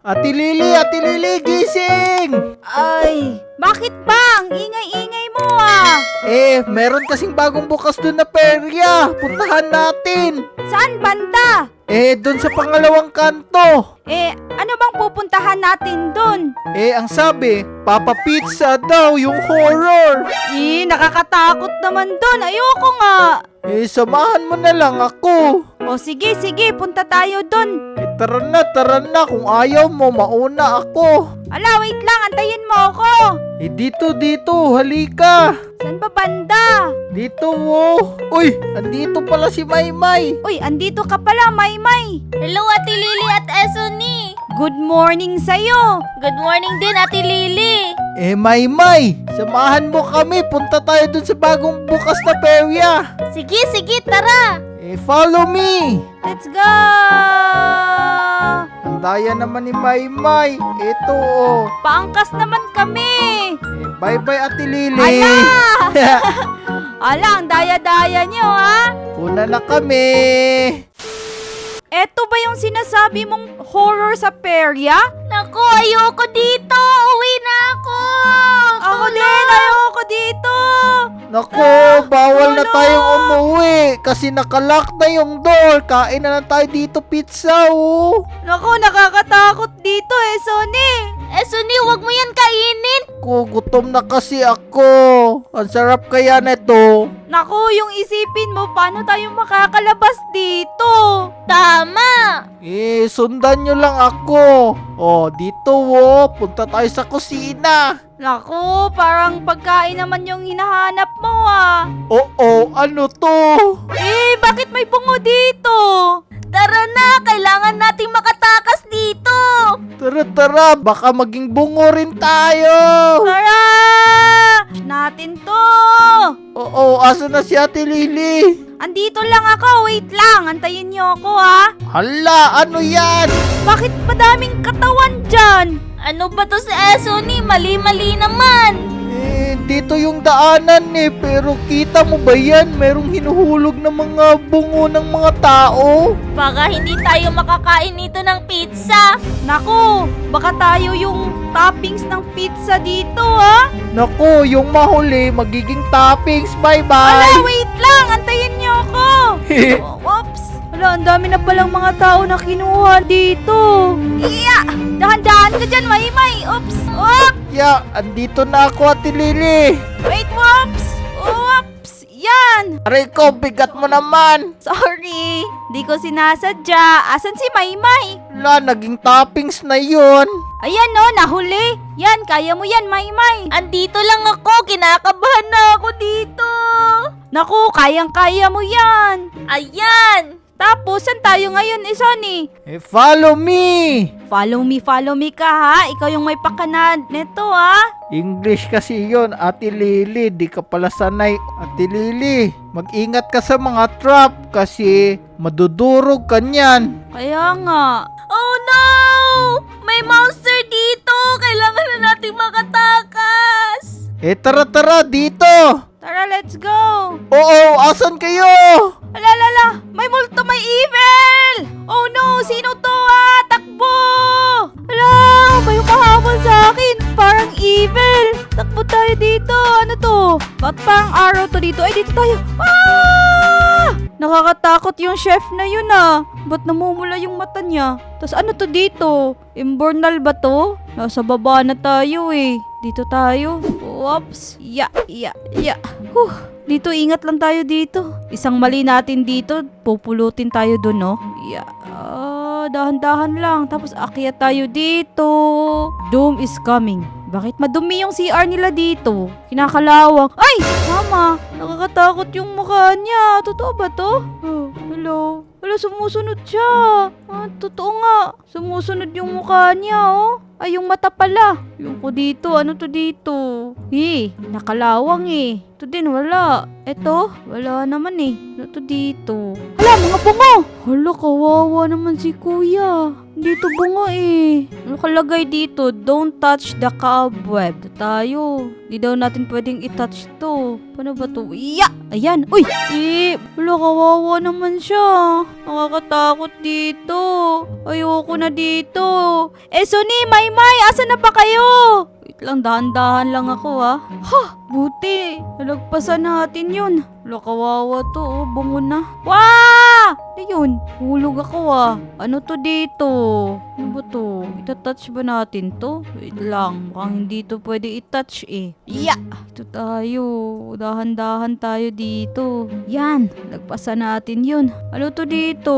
Ate Lily, gising! Ay, bakit ba? Ang ingay-ingay mo Meron kasing bagong bukas doon na perya. Puntahan natin. Saan banda? Doon sa pangalawang kanto. Ano bang pupuntahan natin dun? Ang sabi, Papa Pizza daw, yung horror. Nakakatakot naman dun. Ayoko nga. Samahan mo na lang ako. O sige, punta tayo dun. Tara na. Kung ayaw mo, mauna ako. Ala, wait lang. Antayin mo ako. Dito, halika. Saan ba banda? Dito, Uy, andito pala si Maymay. Uy, andito ka pala, Maymay. Hello, Ate Lily at Esuni. Good morning sa'yo. Good morning din, Ate Lily. Maymay, samahan mo kami. Punta tayo dun sa bagong bukas na perya. Sige, tara. Follow me. Let's go! Ang daya naman ni Maymay. Ito, Paangkas naman kami. Bye-bye, Ate Lily. Ala! Ala, ang daya-daya niyo, Una na kami. Eto ba yung sinasabi mong horror sa perya? Naku, ayoko dito. Uwi na ako. Ako din, ayoko dito. Naku, bawal na tayong umuwi kasi nakalock na yung door. Kain na lang tayo dito pizza, Naku, nakakatakot dito Sonny. Esuni, huwag mo yan kainin. Gutom na kasi ako. Ang sarap kaya neto. Naku, yung isipin mo, paano tayo makakalabas dito? Tama. Sundan nyo lang ako. Dito, punta tayo sa kusina. Naku, parang pagkain naman yung hinahanap mo, Oo, ano to? Bakit may bungo dito? Tara na, kailangan nating makatakas dito. Tara, baka maging bungo rin tayo. Tara! Natin to! Oo, asa na si Ate Lily? Andito lang ako, wait lang. Antayin niyo ako, Hala, ano yan? Bakit madaming katawan dyan? Ano ba to si Esuni? Mali-mali naman. Dito yung daanan pero kita mo ba yan? Merong hinuhulog na mga bungo ng mga tao. Baka hindi tayo makakain nito ng pizza. Naku, baka tayo yung toppings ng pizza dito, Naku, yung mahuli, magiging toppings. Bye-bye. Ala, wait lang. Antayin niyo ako. Oops. Ala, ang dami na palang mga tao na kinuha dito. Iya! Dahan-dahan ka dyan, Maymay. Oops. Oops. Andito na ako, Ate Lily. Wait, whoops. Oops. Yan. Aray ko, bigat mo naman. Sorry. Di ko sinasadya. Asan si Maymay? Naging toppings na yun. Ayan, nahuli. Yan, kaya mo yan, Maymay. Andito lang ako, kinakabahan na ako dito. Naku, kayang-kaya mo yan. Ayan. Tapos, saan tayo ngayon, Sonny? Follow me. Follow me ka, Ikaw yung may pakana neto, English kasi yon, Ate Lily. Di ka pala sanay. Ate Lily, mag-ingat ka sa mga trap kasi madudurog ka niyan. Kaya nga. Oh no! May monster dito! Kailangan na nating makatakas! Tara, dito. Tara, let's go. Oo, asan kayo? Alala, may multo, may evil! Oh no, sino to, Takbo! Ala, may umahamon sa akin. Parang evil. Takbo tayo dito. Ano to? Ba't parang arrow to dito? Ay, dito tayo. Nakakatakot yung chef na yun, Ba't namumula yung mata niya? Tapos ano to dito? Imbornal ba to? Nasa baba na tayo Dito tayo. Oops. Dito, ingat lang tayo dito. Isang mali natin dito, pupulutin tayo dun, dahan-dahan lang. Tapos akyat tayo dito. Doom is coming. Bakit madumi yung CR nila dito? Kinakalawang. Ay! Mama, nakakatakot yung mukha niya. Totoo ba to? Hello? Wala, sumusunod siya. Totoo nga. Sumusunod yung mukha niya, Ay, yung mata pala. Yung ko dito. Ano to dito? Nakalawang Ito din, wala. Eto, wala naman Ano to dito? Hala, mga bungo! Hala, kawawa naman si kuya. Ang dito bunga eh. Ano kalagay dito? Don't touch the cobweb. Tayo. Di daw natin pwedeng i-touch to. Paano ba to? Iya! Ayan. Uy! Wala, kawawa naman siya. Nakakatakot dito. Ayoko na dito. Suni, Maymay, asa na ba kayo? Wait lang, dahan-dahan lang ako ha. Buti. Nalagpasan natin yun. Wala, kawawa to. Bungo na. Wah! Ayun, hulog ako Ano to dito? Ano ba to? Itatouch ba natin to? Wait lang, mukhang hindi to pwede itouch eh. Yeah! Ito tayo. Dahan-dahan tayo dito. Yan, lagpasan natin yun. Ano to dito?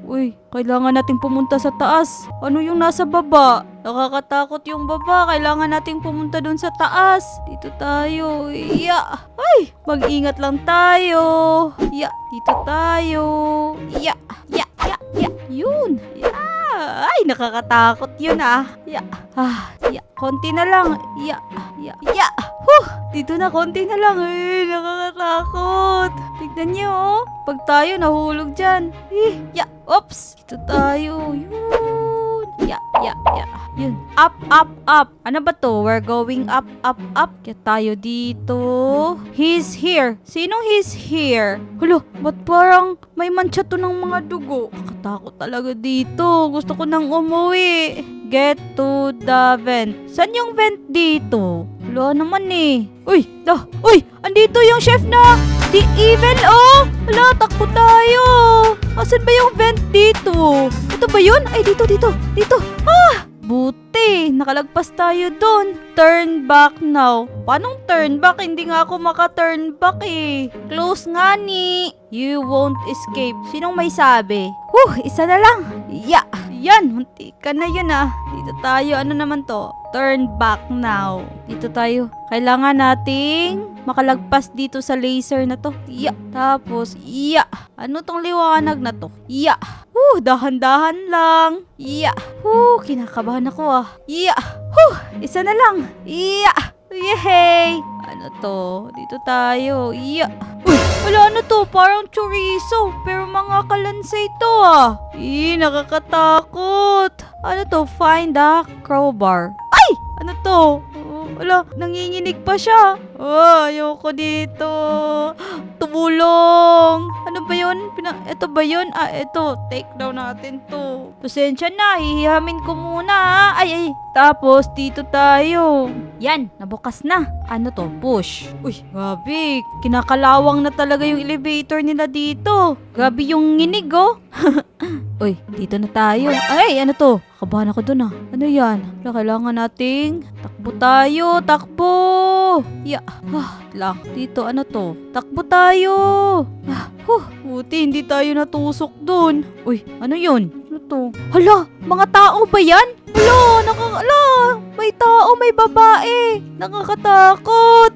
Uy, kailangan nating pumunta sa taas. Ano yung nasa baba? Nakakatakot yung baba. Kailangan nating pumunta dun sa taas. Dito tayo. Yeah! Ay! Mag-ingat lang tayo. Yeah! Dito tayo. Yeah! Yeah! Yeah! Yeah! Yun! Yeah! Ay! Nakakatakot yun Yeah! Yeah! Konti na lang. Yeah! Yeah! Yeah! Dito na, konti na lang. Nakakatakot. Tignan nyo Pag tayo nahulog dyan. Yeah! Oops! Dito tayo. Yun! Yeah! Yeah! Yeah! Yun. Up, up, up. Ano ba to? We're going up, up, up. Kaya tayo dito. He's here. Sinong he's here? Hulo, ba't parang may mancha to ng mga dugo? Nakatakot talaga dito. Gusto ko nang umuwi. Get to the vent. Saan yung vent dito? Wala naman eh. Uy! Uy! Andito yung chef na The Evil, Hala, takbo tayo. Asan ba yung vent dito? Ito ba yun? Ay, dito. Buti, nakalagpas tayo dun. Turn back now. Paanong turn back? Hindi nga ako maka-turn back eh. Close nga ni. You won't escape. Sinong may sabi? Isa na lang. Yeah. Yan, munti ka na yun Dito tayo, ano naman to? Turn back now. Dito tayo. Kailangan nating makalagpas dito sa laser na to. Yeah. Tapos, yeah. Ano tong liwanag na to? Yeah. Dahan-dahan lang. Yeah. Kinakabahan ako Yeah. Isa na lang. Yeah. Yehey! Ano to? Dito tayo. Yeah. Wala ano to? Parang chorizo. Pero mga kalansay to nakakatakot. Ano to? Find the crowbar. Ay! Ano to? Wala, nanginginig pa siya. Ayoko dito. Tumulong. Ano ba yun? Ito ba yun? Ito. Take down natin to. Pasensya na. Hihihamin ko muna Ay. Tapos, dito tayo. Yan, nabukas na. Ano to? Push. Uy, grabe. Kinakalawang na talaga yung elevator nila dito. Grabe yung nginig, Uy, dito na tayo. Ay, ano to? Kabahan ako dun Ano yan? Kailangan nating takbo tayo. Takbo! Yeah. Lang. Dito, ano to? Takbo tayo! Buti, hindi tayo natusok dun. Uy, ano yun? Ano to? Hala! Mga tao ba yan? Hala! May tao, may babae. Nakakatakot.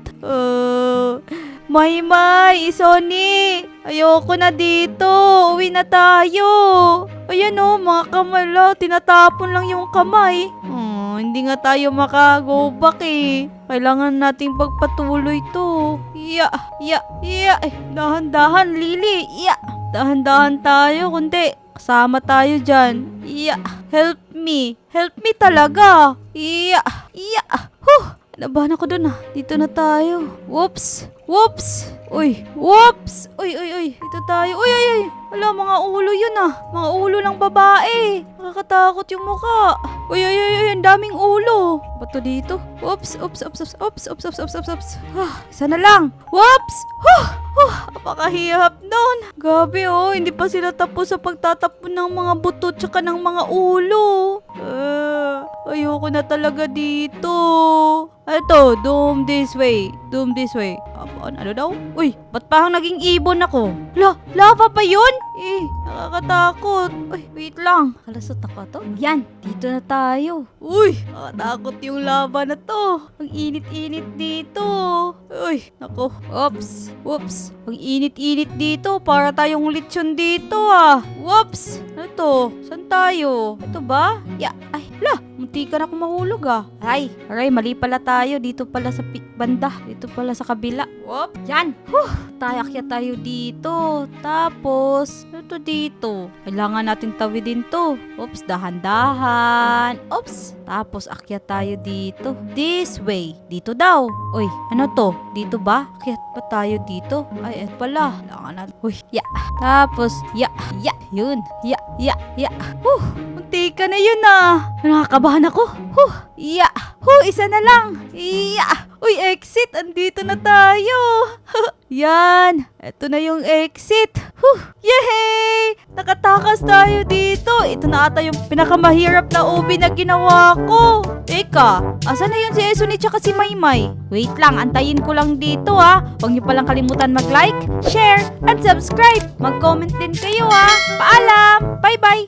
Maymay, Sony. Ayoko na dito. Uwi na tayo. Ayan mga kamay tinatapon lang yung kamay. Hindi nga tayo maka-go back Kailangan nating pagpatuloy to. Yeah. Dahan-dahan, Lily. Yeah. Dahan-dahan tayo, kundi kasama tayo dyan. Yeah. Help me talaga. Yeah. Nabahan ako dun Dito na tayo. Whoops. Uy. Whoops. Uy. Dito tayo. Uy. Wala, mga ulo yun Mga ulo ng babae. Nakakatakot yung mukha. Uy. Ang daming ulo. Ba't to dito? Oops. Isa na lang. Whoops. Napakahihap nun. Gabi hindi pa sila tapos sa pagtatapon ng mga buto tsaka ng mga ulo. Ayoko na talaga dito. Ito, doom this way. Ano daw? Uy, ba't parang naging ibon ako? Lava pa yun? Nakakatakot. Uy, wait lang. Kalasot ako to. Yan, dito na tayo. Uy, nakakatakot yung lava na to. Ang init-init dito. Uy, nako. Whoops. Ang init-init dito. Para tayong lechon dito Whoops. Ano to? Saan tayo? Ito ba? Yeah. Ay, munti ka na akong mahulog Aray, mali pala tayo. tayo. Dito pala sa banda. Dito pala sa kabila. Whoop! Yan! Akyat tayo dito. Tapos, ano to dito? Kailangan natin tawidin to. Oops, dahan-dahan. Oops! Tapos, akyat tayo dito. This way. Dito daw. Uy, ano to? Dito ba? Akyat pa tayo dito? Ay, eto pala. Kailangan natin. Uy, ya. Tapos, ya. Yun. Ya. Munti ka na yun ah. Nakakabahan ako. Ya. Isa na lang. Ya. Uy, exit. Andito na tayo. Yan. Ito na yung exit. Yay! Nakatakas tayo dito. Ito na ata yung pinakamahirap na ubi na ginawa ko. Teka, asan na yun si Esuni tsaka si Maymay? Wait lang, antayin ko lang dito ha. Huwag niyo palang kalimutan mag-like, share, and subscribe. Mag-comment din kayo ha. Paalam! Bye-bye!